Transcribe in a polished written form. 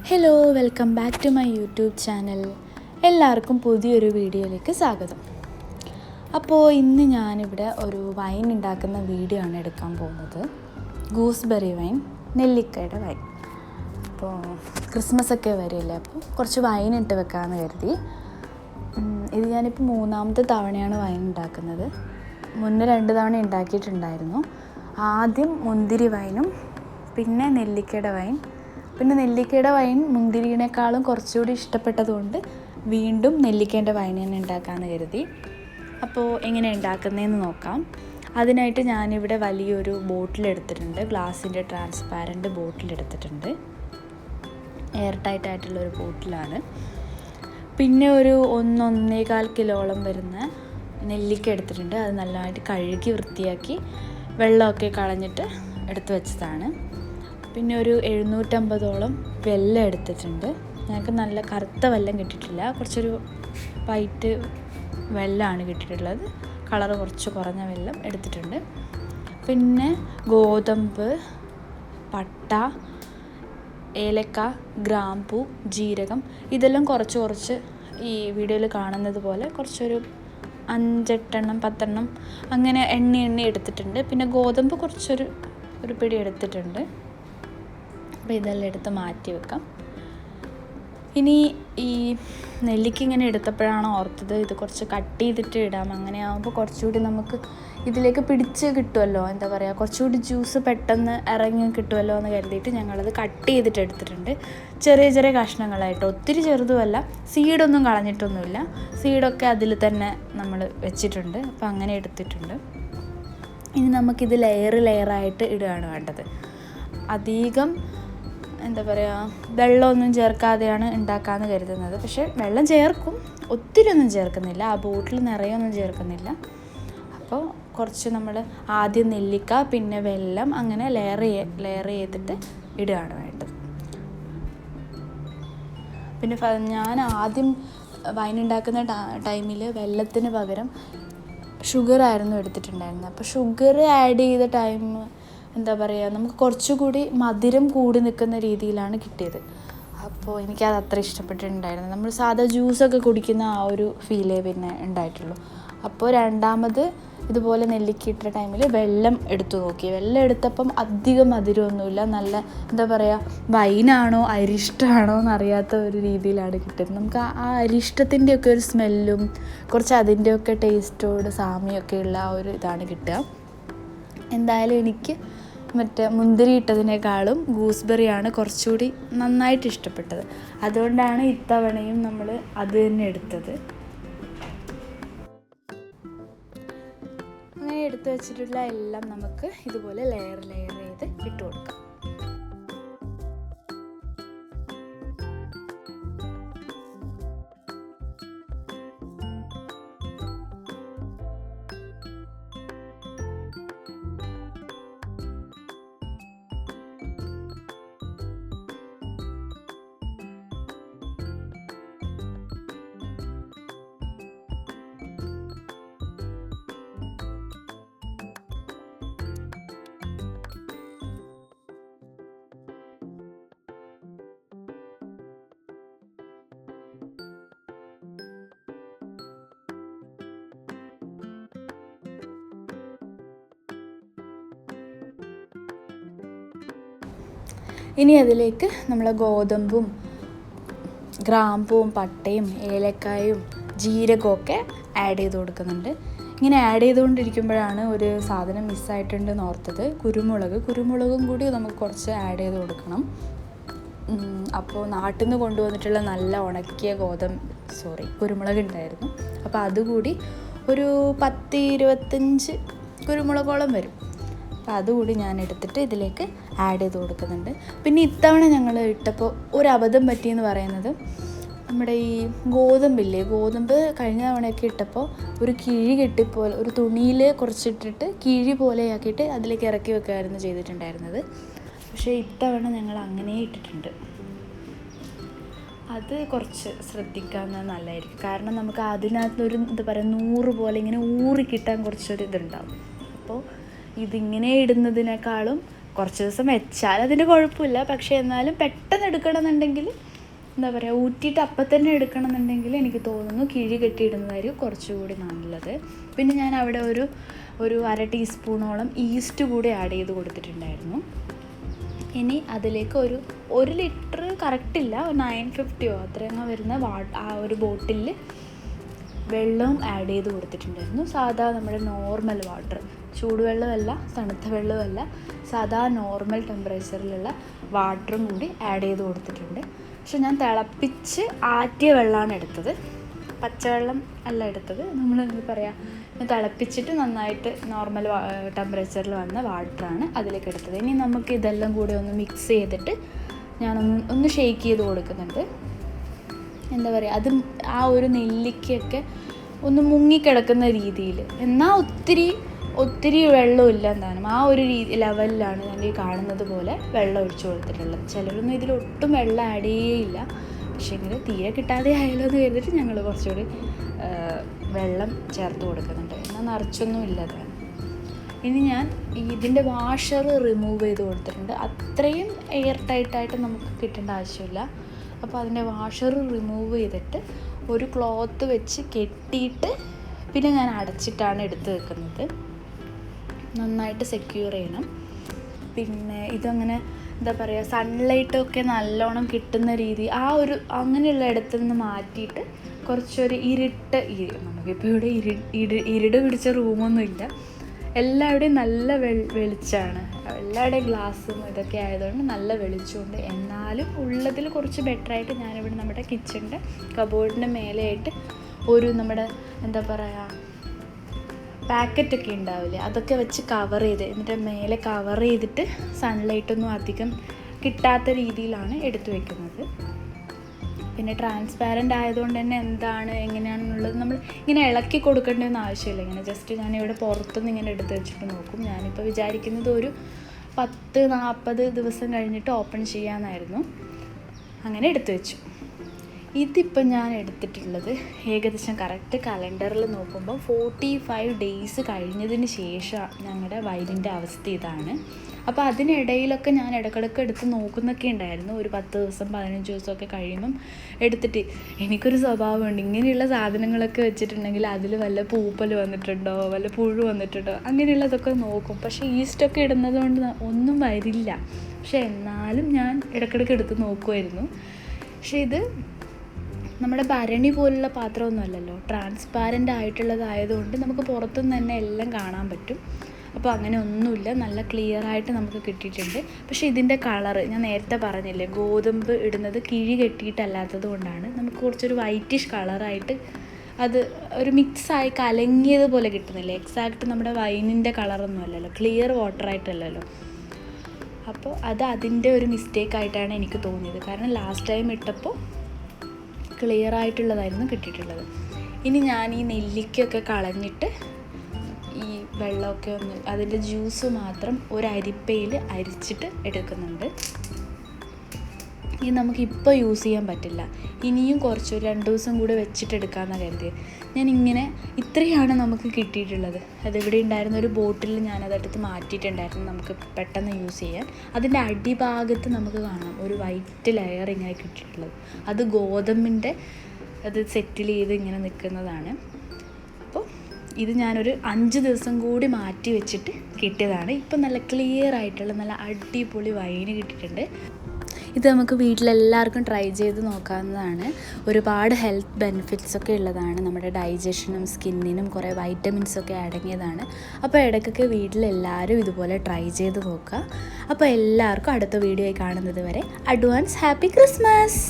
Hello, welcome back to my YouTube channel. എല്ലാവർക്കും പുതിയൊരു വീഡിയോയിലേക്ക് സ്വാഗതം. അപ്പോൾ ഇന്ന് ഞാനിവിടെ ഒരു വൈൻ ഉണ്ടാക്കുന്ന വീഡിയോ ആണ് എടുക്കാൻ പോകുന്നത്. ഗൂസ്ബെറി വൈൻ, നെല്ലിക്കയുടെ വൈൻ. അപ്പോൾ ക്രിസ്മസ് ഒക്കെ വരില്ലേ, അപ്പോൾ കുറച്ച് വൈൻ ഇട്ട് വെക്കാമെന്ന് കരുതി. ഇത് ഞാനിപ്പോൾ 3ാമത്തെ തവണയാണ് വൈൻ ഉണ്ടാക്കുന്നത്. മുന്നേ 2 തവണ ഉണ്ടാക്കിയിട്ടുണ്ടായിരുന്നു. ആദ്യം മുന്തിരി വൈനും പിന്നെ നെല്ലിക്കയുടെ വൈൻ. പിന്നെ നെല്ലിക്കയുടെ വൈൻ മുന്തിരിനേക്കാളും കുറച്ചുകൂടി ഇഷ്ടപ്പെട്ടതുകൊണ്ട് വീണ്ടും നെല്ലിക്കേൻ്റെ വൈൻ തന്നെ ഉണ്ടാക്കാമെന്ന് കരുതി. അപ്പോൾ എങ്ങനെ ഉണ്ടാക്കുന്നതെന്ന് നോക്കാം. അതിനായിട്ട് ഞാനിവിടെ വലിയൊരു ബോട്ടിലെടുത്തിട്ടുണ്ട്. ഗ്ലാസിൻ്റെ ട്രാൻസ്പാരൻറ്റ് ബോട്ടിലെടുത്തിട്ടുണ്ട്. എയർ ടൈറ്റ് ആയിട്ടുള്ളൊരു ബോട്ടിലാണ്. പിന്നെ ഒരു 1-1.25 കിലോളം വരുന്ന നെല്ലിക്ക എടുത്തിട്ടുണ്ട്. അത് നല്ലതായിട്ട് കഴുകി വൃത്തിയാക്കി വെള്ളമൊക്കെ കളഞ്ഞിട്ട് എടുത്തു വെച്ചതാണ്. പിന്നെ ഒരു 750ഓളം വെല്ലം എടുത്തിട്ടുണ്ട്. ഞങ്ങൾക്ക് നല്ല കറുത്ത വെല്ലം കിട്ടിയിട്ടില്ല, കുറച്ചൊരു വൈറ്റ് വെല്ലമാണ് കിട്ടിയിട്ടുള്ളത്. കളറ് കുറച്ച് കുറഞ്ഞ വെല്ലം എടുത്തിട്ടുണ്ട്. പിന്നെ ഗോതമ്പ്, പട്ട, ഏലക്ക, ഗ്രാമ്പൂ, ജീരകം, ഇതെല്ലാം കുറച്ച് ഈ വീഡിയോയിൽ കാണുന്നത് പോലെ കുറച്ചൊരു 5-8 എണ്ണം 10 എണ്ണം അങ്ങനെ എണ്ണി എടുത്തിട്ടുണ്ട്. പിന്നെ ഗോതമ്പ് കുറച്ചൊരു പിടി എടുത്തിട്ടുണ്ട്. അപ്പോൾ ഇതെല്ലാം എടുത്ത് മാറ്റി വെക്കാം. ഇനി ഈ നെല്ലിക്ക ഇങ്ങനെ എടുത്തപ്പോഴാണ് ഓർത്തത് ഇത് കുറച്ച് കട്ട് ചെയ്തിട്ട് ഇടാം. അങ്ങനെ ആകുമ്പോൾ കുറച്ചുകൂടി നമുക്ക് ഇതിലേക്ക് പിടിച്ച് കിട്ടുമല്ലോ, എന്താ പറയുക, കുറച്ചുകൂടി ജ്യൂസ് പെട്ടെന്ന് ഇറങ്ങി കിട്ടുമല്ലോ എന്ന് കരുതിയിട്ട് ഞങ്ങളത് കട്ട് ചെയ്തിട്ട് എടുത്തിട്ടുണ്ട്. ചെറിയ കഷ്ണങ്ങളായിട്ട്, ഒത്തിരി ചെറുതുമല്ല. സീഡൊന്നും കളഞ്ഞിട്ടൊന്നുമില്ല. സീഡൊക്കെ അതിൽ തന്നെ നമ്മൾ വെച്ചിട്ടുണ്ട്. അപ്പോൾ അങ്ങനെ എടുത്തിട്ടുണ്ട്. ഇനി നമുക്കിത് ലെയറായിട്ട് ഇടുകയാണ് വേണ്ടത്. അധികം എന്താ പറയുക, വെള്ളമൊന്നും ചേർക്കാതെയാണ് ഉണ്ടാക്കാമെന്ന് കരുതുന്നത്. പക്ഷേ വെള്ളം ചേർക്കും, ഒത്തിരി ഒന്നും ചേർക്കുന്നില്ല. ആ ബോട്ടിൽ നിറയൊന്നും ചേർക്കുന്നില്ല. അപ്പോൾ കുറച്ച് നമ്മൾ ആദ്യം നെല്ലിക്ക, പിന്നെ വെല്ലം, അങ്ങനെ ലെയർ ചെയ്തിട്ട് ഇടുകയാണ് വേണ്ടത്. പിന്നെ ഞാൻ ആദ്യം വൈൻ ഉണ്ടാക്കുന്ന ടൈമിൽ വെല്ലത്തിന് പകരം ഷുഗറായിരുന്നു എടുത്തിട്ടുണ്ടായിരുന്നത്. അപ്പോൾ ഷുഗർ ആഡ് ചെയ്ത ടൈം എന്താ പറയുക, നമുക്ക് കുറച്ചുകൂടി മധുരം കൂടി നിൽക്കുന്ന രീതിയിലാണ് കിട്ടിയത്. അപ്പോൾ എനിക്കത് അത്ര ഇഷ്ടപ്പെട്ടിട്ടുണ്ടായിരുന്നു. നമ്മൾ സാധാ ജ്യൂസൊക്കെ കുടിക്കുന്ന ആ ഒരു ഫീലേ പിന്നെ ഉണ്ടായിട്ടുള്ളൂ. അപ്പോൾ രണ്ടാമത് ഇതുപോലെ നെല്ലിക്ക ടൈമിൽ വെള്ളം എടുത്തു നോക്കി. വെള്ളം എടുത്തപ്പം അധികം മധുരമൊന്നുമില്ല. നല്ല എന്താ പറയുക, വൈനാണോ അരിഷ്ടമാണോ എന്നറിയാത്ത ഒരു രീതിയിലാണ് കിട്ടിയത്. നമുക്ക് ആ അരിഷ്ടത്തിൻ്റെയൊക്കെ ഒരു സ്മെല്ലും കുറച്ച് അതിൻ്റെയൊക്കെ ടേസ്റ്റോട് സാമ്യമൊക്കെ ഉള്ള ആ ഒരു ഇതാണ് കിട്ടുക. എന്തായാലും എനിക്ക് മറ്റേ മുന്തിരി ഇട്ടതിനേക്കാളും ഗൂസ്ബെറിയാണ് കുറച്ചുകൂടി നന്നായിട്ട് ഇഷ്ടപ്പെട്ടത്. അതുകൊണ്ടാണ് ഇത്തവണയും നമ്മൾ അത് തന്നെ എടുത്തത്. അങ്ങനെ എടുത്തു വച്ചിട്ടുള്ള എല്ലാം നമുക്ക് ഇതുപോലെ ലെയർ ചെയ്ത് ഇട്ട് കൊടുക്കാം. ഇനി അതിലേക്ക് നമ്മൾ ഗോതമ്പും ഗ്രാമ്പും പട്ടയും ഏലക്കായും ജീരകമൊക്കെ ആഡ് ചെയ്ത് കൊടുക്കുന്നുണ്ട്. ഇങ്ങനെ ആഡ് ചെയ്തുകൊണ്ടിരിക്കുമ്പോഴാണ് ഒരു സാധനം മിസ്സായിട്ടുണ്ടെന്ന് ഓർത്തത്. കുരുമുളകും കൂടി നമുക്ക് കുറച്ച് ആഡ് ചെയ്ത് കൊടുക്കണം. അപ്പോൾ നാട്ടിൽ നിന്ന് കൊണ്ടുവന്നിട്ടുള്ള നല്ല ഉണക്കിയ കുരുമുളക് ഉണ്ടായിരുന്നു. അപ്പോൾ അതുകൂടി ഒരു 10-25 കുരുമുളകോളം വരും. അപ്പോൾ അതുകൂടി ഞാൻ എടുത്തിട്ട് ഇതിലേക്ക് ആഡ് ചെയ്ത് കൊടുക്കുന്നുണ്ട്. പിന്നെ ഇത്തവണ ഞങ്ങൾ ഇട്ടപ്പോൾ ഒരു അബദ്ധം പറ്റിയെന്ന് പറയുന്നത്, നമ്മുടെ ഈ ഗോതമ്പ് കഴിഞ്ഞ തവണയൊക്കെ ഇട്ടപ്പോൾ ഒരു കിഴി കെട്ടിപ്പോലെ ഒരു തുണിയിൽ കുറച്ചിട്ടിട്ട് കിഴി പോലെയാക്കിയിട്ട് അതിലേക്ക് ഇറക്കി വെക്കുകയായിരുന്നു ചെയ്തിട്ടുണ്ടായിരുന്നത്. പക്ഷേ ഇത്തവണ ഞങ്ങൾ അങ്ങനെ ഇട്ടിട്ടുണ്ട്. അത് കുറച്ച് ശ്രദ്ധിക്കാവുന്നത് നല്ലതായിരിക്കും. കാരണം നമുക്ക് അതിനകത്തൊരു എന്താ പറയുക, 100 പോലെ ഇങ്ങനെ ഊറി കിട്ടാൻ കുറച്ചൊരു ഇതുണ്ടാവും. അപ്പോൾ ഇതിങ്ങനെ ഇടുന്നതിനേക്കാളും കുറച്ച് ദിവസം വെച്ചാൽ അതിൻ്റെ കുഴപ്പമില്ല. പക്ഷേ എന്നാലും പെട്ടെന്ന് എടുക്കണമെന്നുണ്ടെങ്കിൽ എന്താ പറയുക, ഊറ്റിയിട്ട് അപ്പം തന്നെ എടുക്കണമെന്നുണ്ടെങ്കിൽ എനിക്ക് തോന്നുന്നു കിഴി കെട്ടിയിടുന്നതായിരിക്കും കുറച്ചുകൂടി നല്ലത്. പിന്നെ ഞാൻ അവിടെ ഒരു 1/2 ടീസ്പൂണോളം ഈസ്റ്റ് കൂടി ആഡ് ചെയ്ത് കൊടുത്തിട്ടുണ്ടായിരുന്നു. ഇനി അതിലേക്ക് ഒരു ലിറ്റർ കറക്റ്റില്ല, 950 അത്രയൊക്കെ വരുന്ന ആ ഒരു ബോട്ടിലിൽ വെള്ളവും ആഡ് ചെയ്ത് കൊടുത്തിട്ടുണ്ടായിരുന്നു. സാധാ നമ്മുടെ നോർമൽ വാട്ടർ, ചൂടുവെള്ളമല്ല തണുത്ത വെള്ളമല്ല, സാധാ നോർമൽ ടെമ്പറേച്ചറിലുള്ള വാട്ടറും കൂടി ആഡ് ചെയ്ത് കൊടുത്തിട്ടുണ്ട്. പക്ഷെ ഞാൻ തിളപ്പിച്ച് ആറ്റിയ വെള്ളമാണ് എടുത്തത്, പച്ചവെള്ളം അല്ല എടുത്തത്. നമ്മൾ എന്താ പറയുക, തിളപ്പിച്ചിട്ട് നന്നായിട്ട് നോർമൽ ടെമ്പറേച്ചറിൽ വന്ന വാട്ടറാണ് അതിലേക്ക് എടുത്തത്. ഇനി നമുക്ക് ഇതെല്ലാം കൂടി ഒന്ന് മിക്സ് ചെയ്തിട്ട് ഞാനൊന്ന് ഷെയ്ക്ക് ചെയ്ത് കൊടുക്കുന്നുണ്ട്. എന്താ പറയുക, അത് ആ ഒരു നെല്ലിക്കയൊക്കെ ഒന്ന് മുങ്ങിക്കിടക്കുന്ന രീതിയിൽ, എന്നാൽ ഒത്തിരി വെള്ളമില്ല എന്തായാലും ആ ഒരു ലെവലിലാണ് ഞാൻ ഈ കാണുന്നത് പോലെ വെള്ളം ഒഴിച്ചു കൊടുത്തിട്ടുള്ളത്. ചിലരൊന്നും ഇതിലൊട്ടും വെള്ളം ആഡ് ചെയ്യേയില്ല. പക്ഷേ ഇങ്ങനെ തീരെ കിട്ടാതെ ആയാലോ എന്ന് കരുതിയിട്ട് ഞങ്ങൾ കുറച്ചുകൂടി വെള്ളം ചേർത്ത് കൊടുക്കുന്നുണ്ട്. എന്നാൽ നിറച്ചൊന്നും ഇല്ലാതെ. ഇനി ഞാൻ ഇതിൻ്റെ വാഷർ റിമൂവ് ചെയ്ത് കൊടുത്തിട്ടുണ്ട്. അത്രയും എയർ ടൈറ്റായിട്ട് നമുക്ക് കിട്ടേണ്ട ആവശ്യമില്ല. അപ്പോൾ അതിൻ്റെ വാഷർ റിമൂവ് ചെയ്തിട്ട് ഒരു ക്ലോത്ത് വെച്ച് കെട്ടിയിട്ട് പിന്നെ ഞാൻ അടച്ചിട്ടാണ് എടുത്ത് വെക്കുന്നത്. നന്നായിട്ട് സെക്യൂർ ചെയ്യണം. പിന്നെ ഇതങ്ങനെ എന്താ പറയുക, സൺലൈറ്റൊക്കെ നല്ലോണം കിട്ടുന്ന രീതി അങ്ങനെയുള്ള ഇടത്തു നിന്ന് മാറ്റിയിട്ട് കുറച്ചൊരു നമുക്കിപ്പോൾ ഇവിടെ ഇരുട് പിടിച്ച റൂമൊന്നുമില്ല, എല്ലാവിടെയും നല്ല വെളിച്ചമാണ്, എല്ലാവിടെയും ഗ്ലാസ്സും ഇതൊക്കെ ആയതുകൊണ്ട് നല്ല വെളിച്ചമുണ്ട്. എന്നാലും ഉള്ളതിൽ കുറച്ച് ബെറ്ററായിട്ട് ഞാനിവിടെ നമ്മുടെ കിച്ചണിൻ്റെ കബോർഡിൻ്റെ മേലെയായിട്ട് നമ്മുടെ എന്താ പറയുക, പാക്കറ്റൊക്കെ ഉണ്ടാവില്ലേ, അതൊക്കെ വെച്ച് കവർ ചെയ്ത്, എന്നിട്ട് മേലെ കവർ ചെയ്തിട്ട് സൺലൈറ്റൊന്നും അധികം കിട്ടാത്ത രീതിയിലാണ് എടുത്തു വയ്ക്കുന്നത്. പിന്നെ ട്രാൻസ്പാരൻ്റ് ആയതുകൊണ്ട് തന്നെ എങ്ങനെയാണെന്നുള്ളത് നമ്മൾ ഇങ്ങനെ ഇളക്കി കൊടുക്കേണ്ടതെന്ന് ആവശ്യമില്ല. ഇങ്ങനെ ജസ്റ്റ് ഞാനിവിടെ പുറത്തുനിന്ന് ഇങ്ങനെ എടുത്ത് വെച്ചിട്ട് നോക്കും. ഞാനിപ്പോൾ വിചാരിക്കുന്നത് ഒരു 10-40 ദിവസം കഴിഞ്ഞിട്ട് ഓപ്പൺ ചെയ്യാമെന്നായിരുന്നു. അങ്ങനെ എടുത്തു വെച്ചു. ഇതിപ്പോൾ ഞാൻ എടുത്തിട്ടുള്ളത് ഏകദേശം കറക്റ്റ് കലണ്ടറിൽ നോക്കുമ്പോൾ 45 ഡേയ്സ് കഴിഞ്ഞതിന് ശേഷം ഞങ്ങളുടെ വയലിൻ്റെ അവസ്ഥ ഇതാണ്. അപ്പോൾ അതിനിടയിലൊക്കെ ഞാൻ ഇടയ്ക്കിടയ്ക്ക് എടുത്ത് നോക്കുന്നൊക്കെ ഉണ്ടായിരുന്നു. ഒരു 10 ദിവസം 15 ദിവസമൊക്കെ കഴിയുമ്പം എടുത്തിട്ട്, എനിക്കൊരു സ്വഭാവമുണ്ട്, ഇങ്ങനെയുള്ള സാധനങ്ങളൊക്കെ വെച്ചിട്ടുണ്ടെങ്കിൽ അതിൽ വല്ല പൂപ്പൽ വന്നിട്ടുണ്ടോ, വല്ല പുഴു വന്നിട്ടുണ്ടോ, അങ്ങനെയുള്ളതൊക്കെ നോക്കും. പക്ഷേ ഈസ്റ്റൊക്കെ ഇടുന്നത് കൊണ്ട് ഒന്നും വരില്ല. പക്ഷേ എന്നാലും ഞാൻ ഇടയ്ക്കിടയ്ക്ക് എടുത്ത് നോക്കുമായിരുന്നു. പക്ഷേ ഇത് നമ്മുടെ ഭരണി പോലുള്ള പാത്രമൊന്നുമല്ലല്ലോ, ട്രാൻസ്പാരൻ്റ് ആയിട്ടുള്ളതായതുകൊണ്ട് നമുക്ക് പുറത്തുനിന്ന് തന്നെ എല്ലാം കാണാൻ പറ്റും. അപ്പോൾ അങ്ങനെ ഒന്നുമില്ല, നല്ല ക്ലിയർ ആയിട്ട് നമുക്ക് കിട്ടിയിട്ടുണ്ട്. പക്ഷേ ഇതിൻ്റെ കളറ് ഞാൻ നേരത്തെ പറഞ്ഞില്ലേ, ഗോതമ്പ് ഇടുന്നത് കിഴി കെട്ടിയിട്ടല്ലാത്തത് കൊണ്ടാണ് നമുക്ക് കുറച്ചൊരു വൈറ്റിഷ് കളറായിട്ട് അത് ഒരു മിക്സായി കലങ്ങിയതുപോലെ കിട്ടുന്നില്ലേ. എക്സാക്റ്റ് നമ്മുടെ വൈനിൻ്റെ കളറൊന്നും അല്ലല്ലോ, ക്ലിയർ വാട്ടറായിട്ടല്ലല്ലോ. അപ്പോൾ അതിൻ്റെ ഒരു മിസ്റ്റേക്കായിട്ടാണ് എനിക്ക് തോന്നിയത്. കാരണം ലാസ്റ്റ് ടൈം ഇട്ടപ്പോൾ ക്ലിയർ ആയിട്ടുള്ളതായിരുന്നു കിട്ടിയിട്ടുള്ളത്. ഇനി ഞാൻ ഈ നെല്ലിക്കയൊക്കെ കളഞ്ഞിട്ട് ഈ വെള്ളമൊക്കെ അതിൻ്റെ ജ്യൂസ് മാത്രം ഒരു അരിപ്പയിൽ അരിച്ചിട്ട് എടുക്കുന്നുണ്ട്. ഇത് നമുക്കിപ്പോൾ യൂസ് ചെയ്യാൻ പറ്റില്ല, ഇനിയും കുറച്ച് 2 ദിവസം കൂടി വെച്ചിട്ട് എടുക്കാമെന്നാണ് കരുതിയത്. ഞാനിങ്ങനെ ഇത്രയാണ് നമുക്ക് കിട്ടിയിട്ടുള്ളത്. അതിവിടെ ഉണ്ടായിരുന്ന ഒരു ബോട്ടിൽ ഞാനതെടുത്ത് മാറ്റിയിട്ടുണ്ടായിരുന്നു, നമുക്ക് പെട്ടെന്ന് യൂസ് ചെയ്യാൻ. അതിൻ്റെ അടിഭാഗത്ത് നമുക്ക് കാണാം ഒരു വൈറ്റ് ലെയർ ഇങ്ങനെ കിട്ടിയിട്ടുള്ളത്. അത് ഗോതമ്പിൻ്റെ അത് സെറ്റിൽ ചെയ്ത് ഇങ്ങനെ നിൽക്കുന്നതാണ്. അപ്പോൾ ഇത് ഞാനൊരു 5 ദിവസം കൂടി മാറ്റി വെച്ചിട്ട് കിട്ടിയതാണ്. ഇപ്പം നല്ല ക്ലിയർ ആയിട്ടുള്ള നല്ല അടിപൊളി വൈന് കിട്ടിയിട്ടുണ്ട്. ഇത് നമുക്ക് വീട്ടിലെല്ലാവർക്കും ട്രൈ ചെയ്ത് നോക്കാവുന്നതാണ്. ഒരുപാട് ഹെൽത്ത് ബെനിഫിറ്റ്സൊക്കെ ഉള്ളതാണ്. നമ്മുടെ ഡൈജഷനും സ്കിന്നിനും കുറേ വൈറ്റമിൻസൊക്കെ അടങ്ങിയതാണ്. അപ്പോൾ ഇടയ്ക്കൊക്കെ വീട്ടിലെല്ലാവരും ഇതുപോലെ ട്രൈ ചെയ്ത് നോക്കുക. അപ്പോൾ എല്ലാവർക്കും അടുത്ത വീഡിയോയിൽ കാണുന്നത് വരെ അഡ്വാൻസ് ഹാപ്പി ക്രിസ്മസ്.